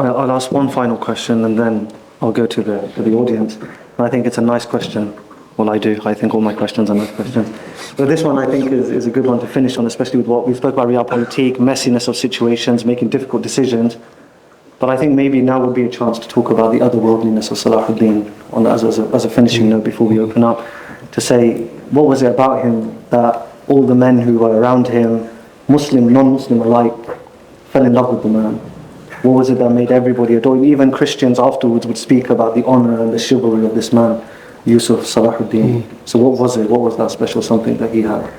I'll ask one final question and then I'll go to the audience. And I think it's a nice question. Well, I do. I think all my questions are nice questions. But this one I think is a good one to finish on, especially with what we spoke about realpolitik, messiness of situations, making difficult decisions. But I think maybe now would be a chance to talk about the otherworldliness of Salahuddin as a finishing note before we open up, to say what was it about him that all the men who were around him, Muslim, non-Muslim alike, fell in love with the man. What was it that made everybody adore him? Even Christians afterwards would speak about the honor and the chivalry of this man, Yusuf Salahuddin. So what was it? What was that special something that he had?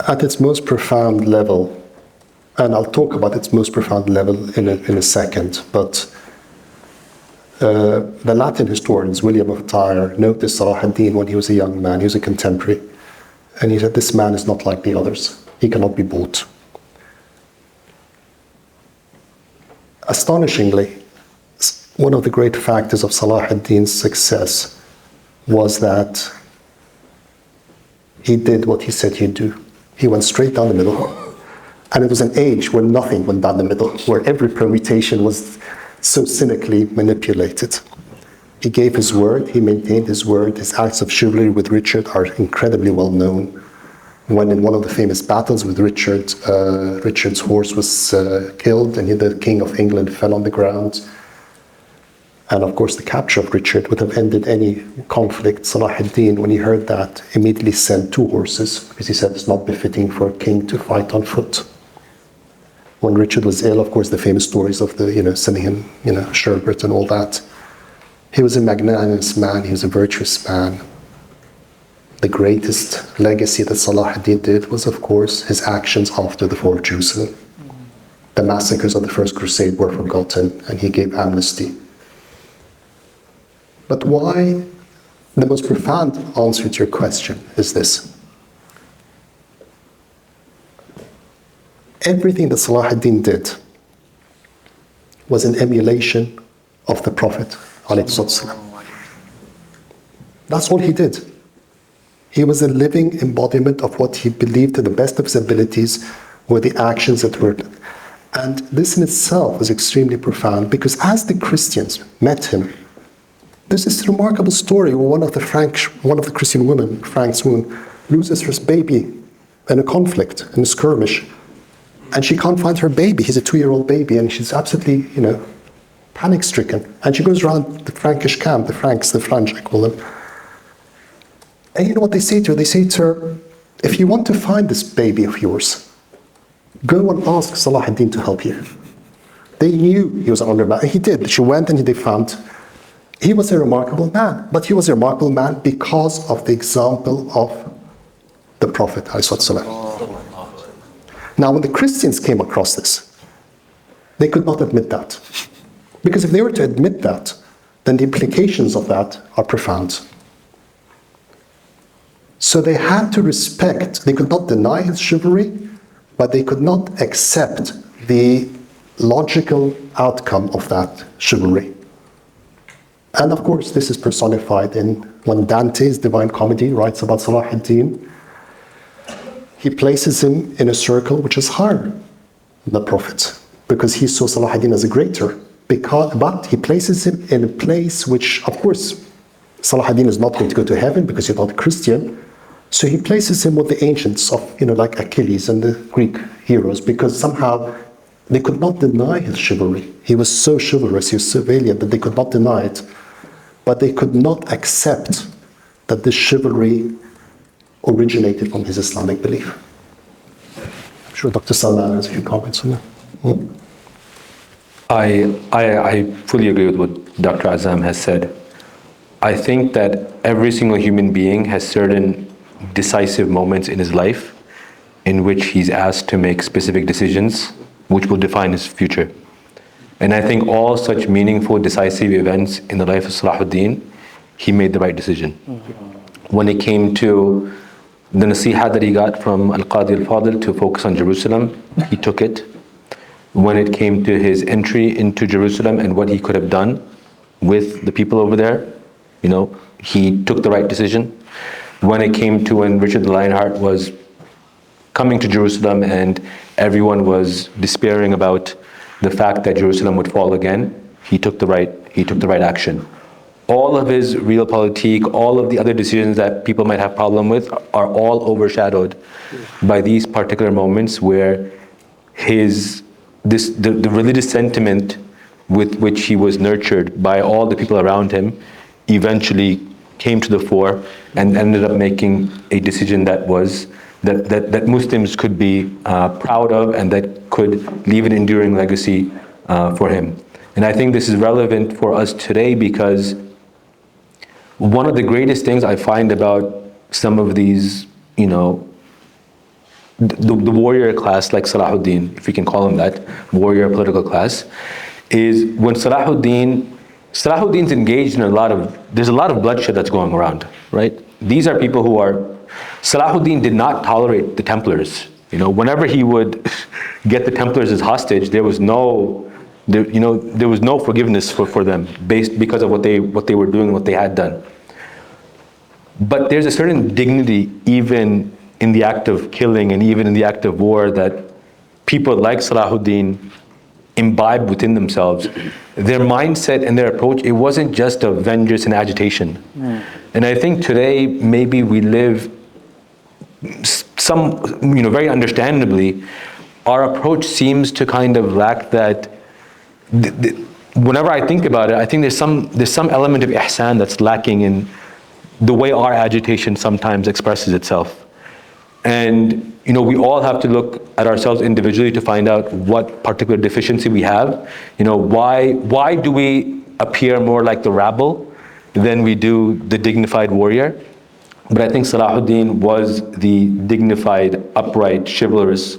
At its most profound level, and I'll talk about its most profound level in a second, but the Latin historians, William of Tyre, noticed Salahuddin when he was a young man. He was a contemporary. And he said, this man is not like the others. He cannot be bought. Astonishingly, one of the great factors of Salahuddin's success was that he did what he said he'd do. He went straight down the middle. And it was an age where nothing went down the middle, where every permutation was so cynically manipulated. He gave his word, he maintained his word. His acts of chivalry with Richard are incredibly well known. When in one of the famous battles with Richard, Richard's horse was killed and the King of England fell on the ground. And of course the capture of Richard would have ended any conflict. Salahuddin, when he heard that, immediately sent 2 horses, because he said it's not befitting for a king to fight on foot. When Richard was ill, of course, the famous stories of sending him, sherbet and all that. He was a magnanimous man, he was a virtuous man. The greatest legacy that Salahuddin did was, of course, his actions after the fall of Jerusalem. The massacres of the First Crusade were forgotten, and he gave amnesty. But why? The most profound answer to your question is this. Everything that Salahuddin did was an emulation of the Prophet. That's all he did. He was a living embodiment of what he believed to the best of his abilities were the actions that were. And this in itself was extremely profound, because as the Christians met him, there's this remarkable story where one of the Christian women, Frank's woman, loses her baby in a conflict, in a skirmish. And she can't find her baby. He's a 2-year-old baby, and she's absolutely, panic-stricken. And she goes around the Frankish camp, the French, I call them. And you know what they say to her? They say to her, if you want to find this baby of yours, go and ask Salahuddin to help you. They knew he was an honored man, and he did. She went and they found. He was a remarkable man, but he was a remarkable man because of the example of the Prophet. Now, when the Christians came across this, they could not admit that. Because if they were to admit that, then the implications of that are profound. So they had to respect, they could not deny his chivalry, but they could not accept the logical outcome of that chivalry. And of course, this is personified in when Dante's Divine Comedy writes about Salahuddin. He places him in a circle which is higher than the Prophet, because he saw Salahuddin as a greater. But he places him in a place which, of course, Salahuddin is not going to go to heaven because he's not a Christian. So he places him with the ancients of, like Achilles and the Greek heroes, because somehow they could not deny his chivalry. He was so chivalrous, he was so valiant that they could not deny it. But they could not accept that this chivalry originated from his Islamic belief. I'm sure Dr. Salah has a few comments on that. I fully agree with what Dr. Azzam has said. I think that every single human being has certain decisive moments in his life in which he's asked to make specific decisions which will define his future. And I think all such meaningful, decisive events in the life of Salahuddin, he made the right decision. When it came to the nasiha that he got from Al-Qadi al-Fadil to focus on Jerusalem, he took it. When it came to his entry into Jerusalem and what he could have done with the people over there, he took the right decision. When it came to when Richard the Lionheart was coming to Jerusalem and everyone was despairing about the fact that Jerusalem would fall again, he took the right action. All of his realpolitik, all of the other decisions that people might have problem with are all overshadowed by these particular moments where the religious sentiment with which he was nurtured by all the people around him eventually came to the fore and ended up making a decision that Muslims could be proud of and that could leave an enduring legacy for him. And I think this is relevant for us today because one of the greatest things I find about some of these, the warrior class like Salahuddin, if we can call him that, warrior political class, is when Salahuddin's engaged in there's a lot of bloodshed that's going around, right? These are people Salahuddin did not tolerate the Templars. Whenever he would get the Templars as hostage, there was no forgiveness for them because of what they were doing, what they had done. But there's a certain dignity even in the act of killing and even in the act of war that people like Salahuddin imbibe within themselves. Their mindset and their approach, it wasn't just of vengeance and agitation. And I think today maybe we live very understandably, our approach seems to kind of lack that. Whenever I think about it, I think there's some element of ihsan that's lacking in the way our agitation sometimes expresses itself. And we all have to look at ourselves individually to find out what particular deficiency we have. Why do we appear more like the rabble than we do the dignified warrior? But I think Salahuddin was the dignified, upright, chivalrous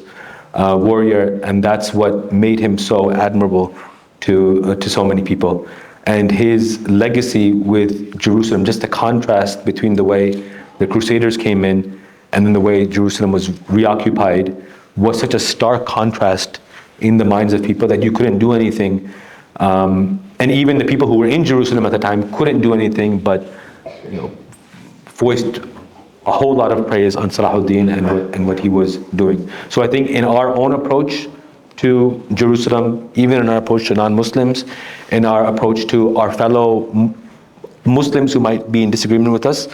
warrior, and that's what made him so admirable to so many people. And his legacy with Jerusalem, just the contrast between the way the Crusaders came in and then the way Jerusalem was reoccupied, was such a stark contrast in the minds of people that you couldn't do anything. And even the people who were in Jerusalem at the time couldn't do anything but voiced a whole lot of praise on Salahuddin and what he was doing. So I think in our own approach to Jerusalem, even in our approach to non-Muslims, in our approach to our fellow Muslims who might be in disagreement with us,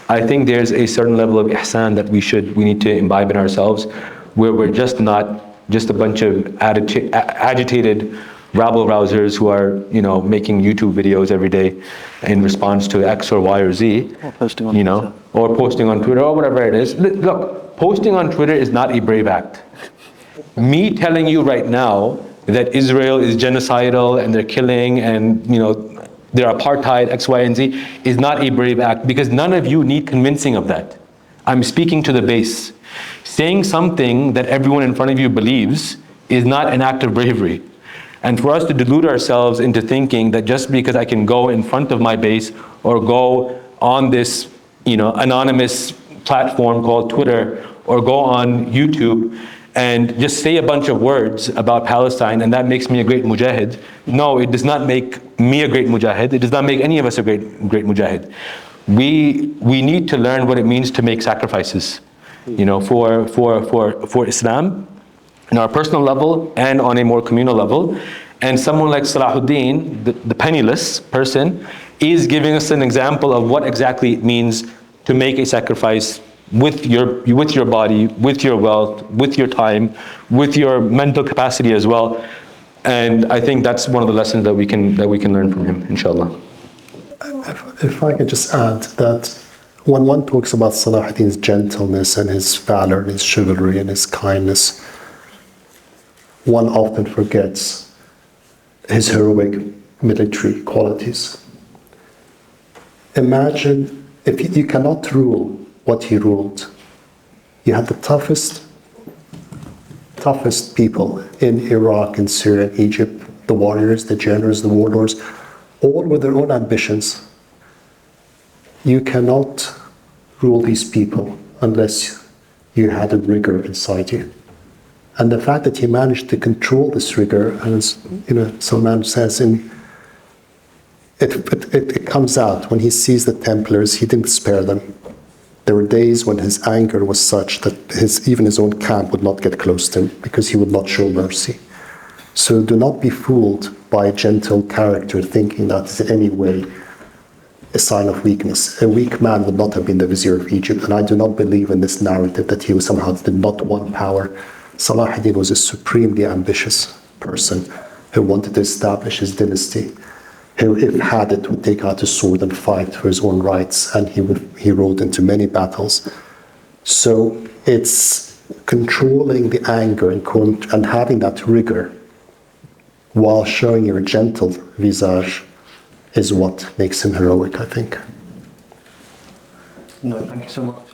I think there's a certain level of ihsan that we need to imbibe in ourselves, where we're just not just a bunch of agitated rabble-rousers who are, making YouTube videos every day in response to X or Y or Z, or posting on Twitter. Or posting on Twitter or whatever it is. Look, posting on Twitter is not a brave act. Me telling you right now that Israel is genocidal and they're killing and they're apartheid, X, Y, and Z is not a brave act because none of you need convincing of that. I'm speaking to the base. Saying something that everyone in front of you believes is not an act of bravery. And for us to delude ourselves into thinking that just because I can go in front of my base or go on this anonymous platform called Twitter or go on YouTube and just say a bunch of words about Palestine and that makes me a great mujahid. No, it does not make me a great mujahid. It does not make any of us a great mujahid. We need to learn what it means to make sacrifices, for Islam, on our personal level and on a more communal level. And someone like Salahuddin, the penniless person, is giving us an example of what exactly it means to make a sacrifice with your body, with your wealth, with your time, with your mental capacity as well. And I think that's one of the lessons that we can learn from him, inshallah. If I could just add that when one talks about Salahuddin's gentleness and his valor and his chivalry and his kindness, one often forgets his heroic military qualities. Imagine if you cannot rule what he ruled. You had the toughest people in Iraq and Syria and Egypt, the warriors, the generals, the warlords, all with their own ambitions. You cannot rule these people unless you had a rigor inside you. And the fact that he managed to control this rigor, and as Salman says, it comes out when he sees the Templars, he didn't spare them. There were days when his anger was such that even his own camp would not get close to him because he would not show mercy. So do not be fooled by a gentle character thinking that is in any way a sign of weakness. A weak man would not have been the vizier of Egypt, and I do not believe in this narrative that he was somehow did not want power. Salahuddin was a supremely ambitious person who wanted to establish his dynasty, who, if had it, would take out a sword and fight for his own rights, and he rode into many battles. So it's controlling the anger and having that rigor while showing your gentle visage is what makes him heroic, I think. No, thank you so much.